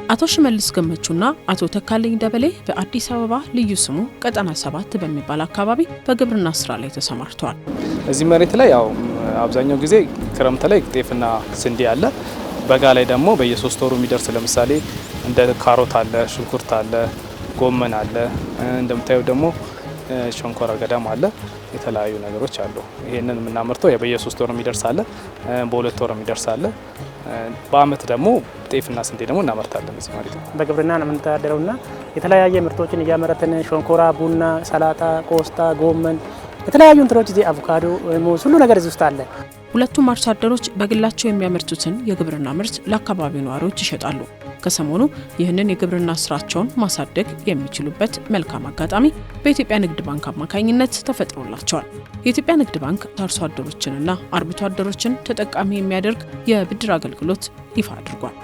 አቶ ሽመልስ ገመቹና አቶ ተካልኝ ደበሌ በአዲስ አበባ ልዩ ስሙ ቀጠና 7 በሚባል አካባቢ በግብርና ስራ ላይ ተሰማርተዋል። እዚህ መሬት ላይ ያው አብዛኛው ጊዜ ክረምት ላይ ጤፍና ስንዴ አለ። በጋ ላይ ደግሞ በየ3 ወሩ የሚደርስ ለምሳሌ እንደ ካሮት አለ፣ ሽንኩርት አለ፣ ጎመን አለ፣ እንደምታዩ ደግሞ ሸንኮራ አገዳም አለ። የተለያዩ ነገሮች አሉ። ይሄንን የምናመርተው በየ3 ወሩ የሚደርስ አለ፣ በ2 ወሩ የሚደርስ አለ። በአመት ደግሞ ጤፍና ስንዴ ደግሞ እናመርታለን። እዚህ ማለት ነው በግብርና ነው የምንተዳደረውና የተለያየ ምርቶችን እያመረትን ሸንኮራ፣ ቡና፣ ሰላጣ፣ ቆስጣ፣ ጎመን የተለያዩ እንትሮች እዚህ አቮካዶ ሁሉ ነገር እዚህ ውስጥ አለ። ሁለቱም አርሶ አደሮች በግላቸው የሚያመርቱትን የግብርና ምርት ለአካባቢው ነዋሪዎች ይሸጣሉ። ከሰሞኑ ይህንን የግብርና ስራቸውን ማሳደግ የሚችሉበት መልካም አጋጣሚ በኢትዮጵያ ንግድ ባንክ አማካኝነት ተፈጥሮላቸዋል። የኢትዮጵያ ንግድ ባንክ አርሶ አደሮችንና አርብቶ አደሮችን ተጠቃሚ የሚያደርግ የብድር አገልግሎት ይፋ አድርጓል።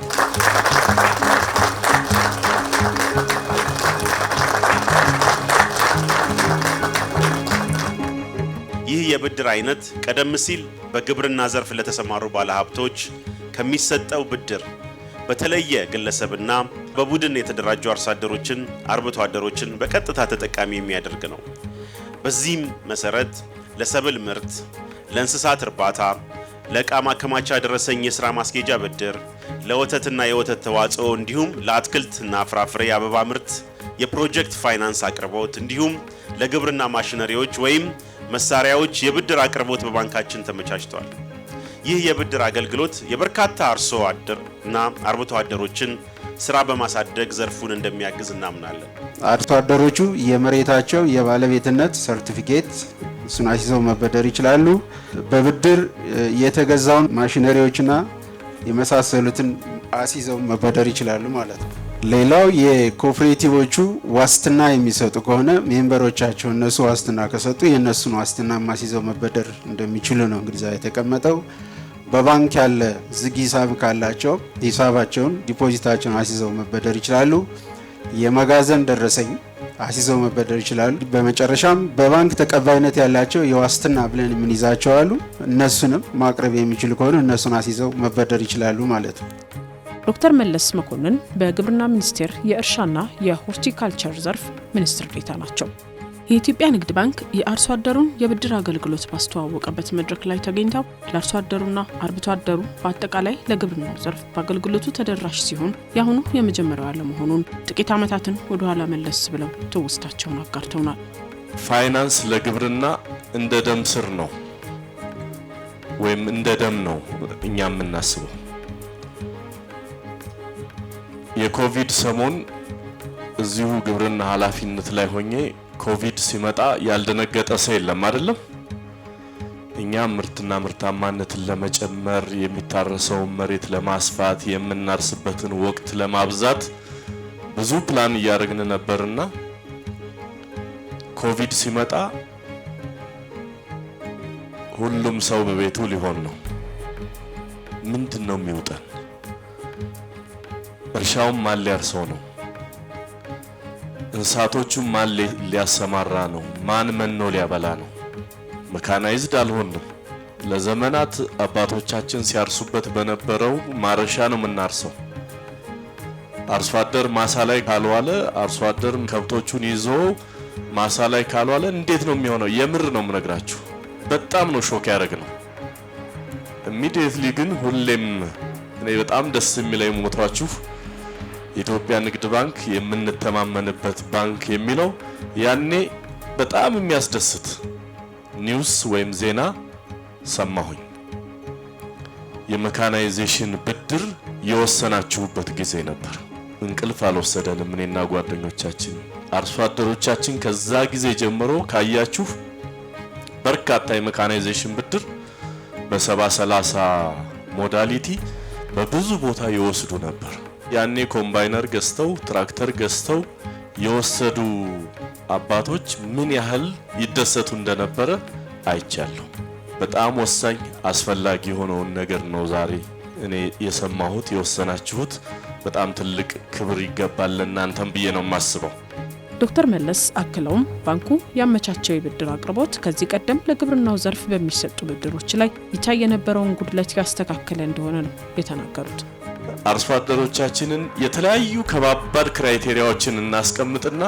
ይህ የብድር አይነት ቀደም ሲል በግብርና ዘርፍ ለተሰማሩ ባለሀብቶች ከሚሰጠው ብድር በተለየ ግለሰብና በቡድን የተደራጁ አርሶ አደሮችን፣ አርብቶ አደሮችን በቀጥታ ተጠቃሚ የሚያደርግ ነው። በዚህም መሰረት ለሰብል ምርት፣ ለእንስሳት እርባታ፣ ለዕቃ ማከማቻ ደረሰኝ የሥራ ማስኬጃ ብድር፣ ለወተትና የወተት ተዋጽኦ እንዲሁም ለአትክልትና ፍራፍሬ አበባ ምርት የፕሮጀክት ፋይናንስ አቅርቦት እንዲሁም ለግብርና ማሽነሪዎች ወይም መሳሪያዎች የብድር አቅርቦት በባንካችን ተመቻችቷል። ይህ የብድር አገልግሎት የበርካታ አርሶ አደር እና አርብቶ አደሮችን ስራ በማሳደግ ዘርፉን እንደሚያግዝ እናምናለን። አርሶ አደሮቹ የመሬታቸው የባለቤትነት ሰርቲፊኬት እሱን አስይዘው መበደር ይችላሉ። በብድር የተገዛውን ማሽነሪዎችና የመሳሰሉትን አስይዘው መበደር ይችላሉ ማለት ነው። ሌላው የኮኦፕሬቲቮቹ ዋስትና የሚሰጡ ከሆነ ሜምበሮቻቸው እነሱ ዋስትና ከሰጡ የነሱን ዋስትና ማስይዘው መበደር እንደሚችሉ ነው እንግዲህ የተቀመጠው። በባንክ ያለ ዝግ ሂሳብ ካላቸው ሂሳባቸውን ዲፖዚታቸውን አስይዘው መበደር ይችላሉ። የመጋዘን ደረሰኝ አስይዘው መበደር ይችላሉ። በመጨረሻም በባንክ ተቀባይነት ያላቸው የዋስትና ብለን የምንይዛቸው አሉ። እነሱንም ማቅረብ የሚችሉ ከሆነ እነሱን አስይዘው መበደር ይችላሉ ማለት ነው። ዶክተር መለስ መኮንን በግብርና ሚኒስቴር የእርሻና የሆርቲካልቸር ዘርፍ ሚኒስትር ዴኤታ ናቸው። የኢትዮጵያ ንግድ ባንክ የአርሶ አደሩን የብድር አገልግሎት ባስተዋወቀበት መድረክ ላይ ተገኝተው ለአርሶ አደሩና አርብቶ አደሩ በአጠቃላይ ለግብርናው ዘርፍ በአገልግሎቱ ተደራሽ ሲሆን ያሁኑ የመጀመሪያው አለመሆኑን ጥቂት ዓመታትን ወደ ኋላ መለስ ብለው ትውስታቸውን አጋርተውናል። ፋይናንስ ለግብርና እንደ ደም ስር ነው ወይም እንደ ደም ነው እኛ የምናስበው። የኮቪድ ሰሞን እዚሁ ግብርና ኃላፊነት ላይ ሆኜ ኮቪድ ሲመጣ ያልደነገጠ ሰው የለም አይደለም። እኛ ምርትና ምርታማነትን ለመጨመር የሚታረሰውን መሬት ለማስፋት የምናርስበትን ወቅት ለማብዛት ብዙ ፕላን እያደረግን ነበርና ኮቪድ ሲመጣ ሁሉም ሰው በቤቱ ሊሆን ነው። ምንድነው የሚውጠን? እርሻውን ማን ሊያርሰው ነው? እንስሳቶቹን ማን ሊያሰማራ ነው? ማን መኖ ሊያበላ ነው? መካናይዝድ አልሆንም። ለዘመናት አባቶቻችን ሲያርሱበት በነበረው ማረሻ ነው የምናርሰው። አርሶ አደር ማሳ ላይ ካልዋለ፣ አርሶ አደር ከብቶቹን ይዞ ማሳ ላይ ካልዋለ እንዴት ነው የሚሆነው? የምር ነው የምነግራችሁ። በጣም ነው ሾክ ያደረግነው። ኢሚዲየትሊ ግን ሁሌም እኔ በጣም ደስ የሚለኝ ሞቷችሁ የኢትዮጵያ ንግድ ባንክ የምንተማመንበት ባንክ የሚለው ያኔ በጣም የሚያስደስት ኒውስ ወይም ዜና ሰማሁኝ። የሜካናይዜሽን ብድር የወሰናችሁበት ጊዜ ነበር። እንቅልፍ አልወሰደንም እኔና ጓደኞቻችን። አርሶ አደሮቻችን ከዛ ጊዜ ጀምሮ ካያችሁ በርካታ የሜካናይዜሽን ብድር በ70/30 ሞዳሊቲ በብዙ ቦታ ይወስዱ ነበር። ያኔ ኮምባይነር ገዝተው ትራክተር ገዝተው የወሰዱ አባቶች ምን ያህል ይደሰቱ እንደነበረ አይቻለሁ። በጣም ወሳኝ አስፈላጊ የሆነውን ነገር ነው ዛሬ እኔ የሰማሁት። የወሰናችሁት በጣም ትልቅ ክብር ይገባል ለእናንተም ብዬ ነው የማስበው። ዶክተር መለስ አክለውም ባንኩ ያመቻቸው የብድር አቅርቦት ከዚህ ቀደም ለግብርናው ዘርፍ በሚሰጡ ብድሮች ላይ ይታይ የነበረውን ጉድለት ያስተካከለ እንደሆነ ነው የተናገሩት። አርሶ አደሮቻችንን የተለያዩ ከባባድ ክራይቴሪያዎችን እናስቀምጥና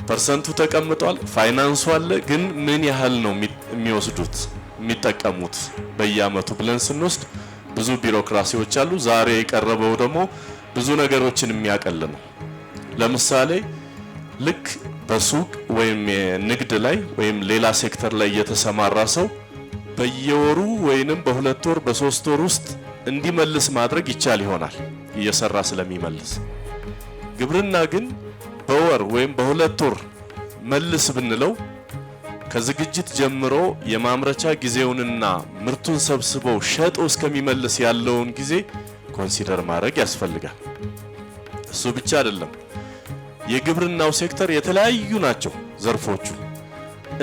ፐርሰንቱ ተቀምጧል፣ ፋይናንሱ አለ፣ ግን ምን ያህል ነው የሚወስዱት የሚጠቀሙት በየአመቱ ብለን ስንወስድ ብዙ ቢሮክራሲዎች አሉ። ዛሬ የቀረበው ደግሞ ብዙ ነገሮችን የሚያቀል ነው። ለምሳሌ ልክ በሱቅ ወይም ንግድ ላይ ወይም ሌላ ሴክተር ላይ የተሰማራ ሰው በየወሩ ወይንም በሁለት ወር በሶስት ወር ውስጥ እንዲመልስ ማድረግ ይቻል ይሆናል እየሰራ ስለሚመልስ። ግብርና ግን በወር ወይም በሁለት ወር መልስ ብንለው ከዝግጅት ጀምሮ የማምረቻ ጊዜውንና ምርቱን ሰብስበው ሸጦ እስከሚመልስ ያለውን ጊዜ ኮንሲደር ማድረግ ያስፈልጋል። እሱ ብቻ አይደለም። የግብርናው ሴክተር የተለያዩ ናቸው ዘርፎቹ።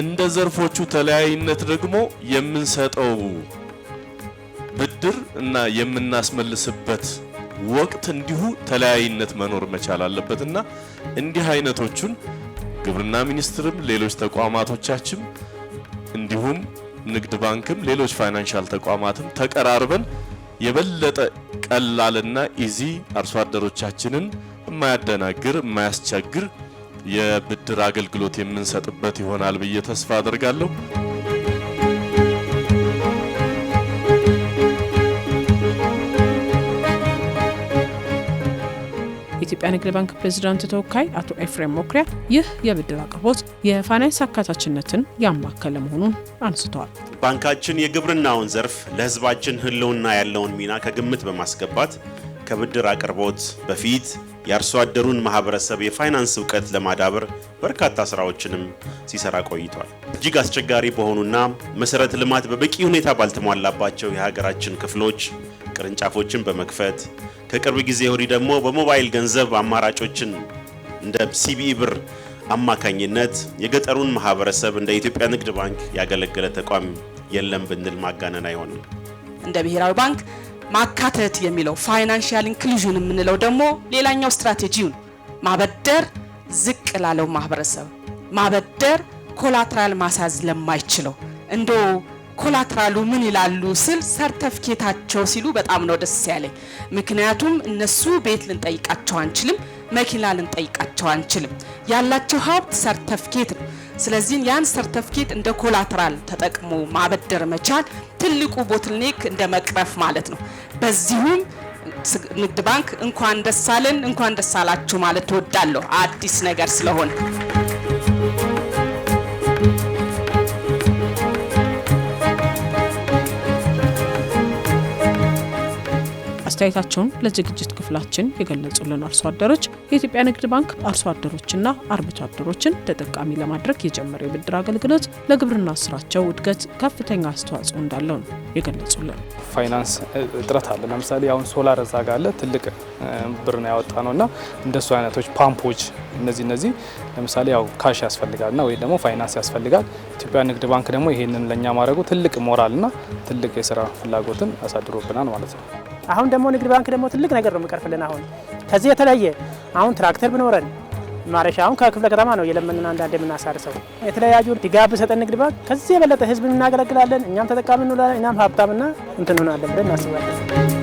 እንደ ዘርፎቹ ተለያይነት ደግሞ የምንሰጠው ብድር እና የምናስመልስበት ወቅት እንዲሁ ተለያይነት መኖር መቻል አለበትና እንዲህ አይነቶቹን ግብርና ሚኒስትርም ሌሎች ተቋማቶቻችን እንዲሁም ንግድ ባንክም ሌሎች ፋይናንሻል ተቋማትም ተቀራርበን የበለጠ ቀላልና ኢዚ አርሶ አደሮቻችንን የማያደናግር የማያስቸግር የብድር አገልግሎት የምንሰጥበት ይሆናል ብዬ ተስፋ አደርጋለሁ። የኢትዮጵያ ንግድ ባንክ ፕሬዝዳንት ተወካይ አቶ ኤፍሬም ሞክሪያ ይህ የብድር አቅርቦት የፋይናንስ አካታችነትን ያማከለ መሆኑን አንስተዋል። ባንካችን የግብርናውን ዘርፍ ለሕዝባችን ህልውና ያለውን ሚና ከግምት በማስገባት ከብድር አቅርቦት በፊት የአርሶ አደሩን ማህበረሰብ የፋይናንስ ዕውቀት ለማዳበር በርካታ ስራዎችንም ሲሰራ ቆይቷል። እጅግ አስቸጋሪ በሆኑና መሰረተ ልማት በበቂ ሁኔታ ባልተሟላባቸው የሀገራችን ክፍሎች ቅርንጫፎችን በመክፈት ከቅርብ ጊዜ ወዲህ ደግሞ በሞባይል ገንዘብ አማራጮችን እንደ ሲቢኢ ብር አማካኝነት የገጠሩን ማህበረሰብ እንደ ኢትዮጵያ ንግድ ባንክ ያገለገለ ተቋም የለም ብንል ማጋነን አይሆንም። እንደ ብሔራዊ ባንክ ማካተት የሚለው ፋይናንሻል ኢንክሉዥን የምንለው ደግሞ ሌላኛው ስትራቴጂው ማበደር ዝቅ ላለው ማህበረሰብ ማበደር ኮላትራል ማሳዝ ለማይችለው እንዶ ኮላትራሉ ምን ይላሉ ስል ሰርተፊኬታቸው ሲሉ በጣም ነው ደስ ያለኝ። ምክንያቱም እነሱ ቤት ልንጠይቃቸው አንችልም፣ መኪና ልንጠይቃቸው አንችልም። ያላቸው ሀብት ሰርተፊኬት ነው። ስለዚህ ያን ሰርተፊኬት እንደ ኮላትራል ተጠቅሞ ማበደር መቻል ትልቁ ቦትልኔክ እንደ መቅረፍ ማለት ነው። በዚሁም ንግድ ባንክ እንኳን ደስ አለን እንኳን ደስ አላችሁ ማለት ተወዳለሁ አዲስ ነገር ስለሆነ። አስተያየታቸውን ለዝግጅት ክፍላችን የገለጹልን አርሶ አደሮች የኢትዮጵያ ንግድ ባንክ አርሶ አደሮችና አርብቶ አደሮችን ተጠቃሚ ለማድረግ የጀመረው የብድር አገልግሎት ለግብርና ስራቸው እድገት ከፍተኛ አስተዋጽኦ እንዳለው ነው የገለጹልን። ፋይናንስ እጥረት አለ። ለምሳሌ አሁን ሶላር እዛ ጋር አለ ትልቅ ብር ነው ያወጣ ነውና እንደሱ አይነቶች ፓምፖች እነዚህ ለምሳሌ ያው ካሽ ያስፈልጋልና ወይ ደግሞ ፋይናንስ ያስፈልጋል። ኢትዮጵያ ንግድ ባንክ ደግሞ ይሄንን ለኛ ማድረጉ ትልቅ ሞራልና ትልቅ የስራ ፍላጎትን አሳድሮብናል ማለት ነው። አሁን ደግሞ ንግድ ባንክ ደግሞ ትልቅ ነገር ነው የሚቀርፍልን። አሁን ከዚህ የተለየ አሁን ትራክተር ብኖረን ማረሻ አሁን ከክፍለ ከተማ ነው የለምንና አንዳንድ የምናሳርሰው የተለያዩ ድጋፍ ሰጠን ንግድ ባንክ ከዚህ የበለጠ ህዝብን እናገለግላለን፣ እኛም ተጠቃሚ እንሆናለን፣ እኛም ሀብታምና እንትን ሆናለን ብለን እናስባለን።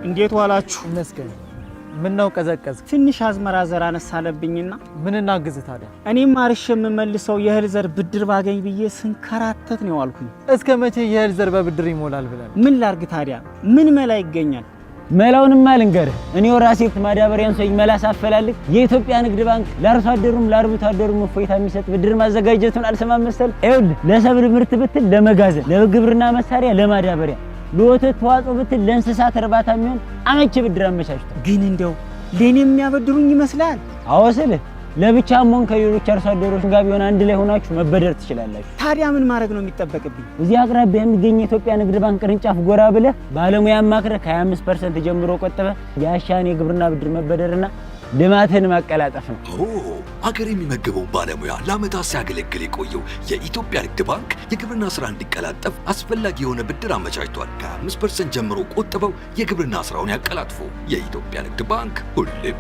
እንዴት ዋላችሁ? መስገን ምን ነው ቀዘቀዝ? ትንሽ አዝመራ ዘር አነሳለብኝና ምን እናግዝ ታዲያ? እኔም አርሽ የምመልሰው የእህል ዘር ብድር ባገኝ ብዬ ስንከራተት ነው ያልኩኝ። እስከ መቼ የእህል ዘር በብድር ይሞላል ብለን? ምን ላርግ ታዲያ? ምን መላ ይገኛል? መላውንማ ልንገርህ። እኔው ራሴ ማዳበሪያን ሰው መላስ አፈላልግ የኢትዮጵያ ንግድ ባንክ ለአርሶ አደሩም ለአርብቶ አደሩም እፎይታ የሚሰጥ ብድር ማዘጋጀቱን አልሰማም መሰል። ይኸውልህ ለሰብል ምርት ብትል ለመጋዘን፣ ለግብርና መሳሪያ፣ ለማዳበሪያ፣ ለወተት ተዋጽኦ ብትል ለእንስሳት እርባታ የሚሆን አመቺ ብድር አመቻችቷል። ግን እንደው ለኔ የሚያበድሩኝ ይመስላል? አዎ ስልህ ለብቻም ሆነ ከሌሎች አርሶ አደሮች ጋር ቢሆን አንድ ላይ ሆናችሁ መበደር ትችላላችሁ። ታዲያ ምን ማድረግ ነው የሚጠበቅብኝ? እዚህ አቅራቢያ የሚገኝ የኢትዮጵያ ንግድ ባንክ ቅርንጫፍ ጎራ ብለህ ባለሙያ ማክረህ ከ25% ጀምሮ ቆጥበህ ያሻን የግብርና ብድር መበደርና ልማትን ማቀላጠፍ ነው። አገር የሚመግበው ባለሙያ ለዓመታት ሲያገለግል የቆየው የኢትዮጵያ ንግድ ባንክ የግብርና ስራ እንዲቀላጠፍ አስፈላጊ የሆነ ብድር አመቻችቷል። ከ5% ጀምሮ ቆጥበው የግብርና ስራውን ያቀላጥፉ። የኢትዮጵያ ንግድ ባንክ ሁሌም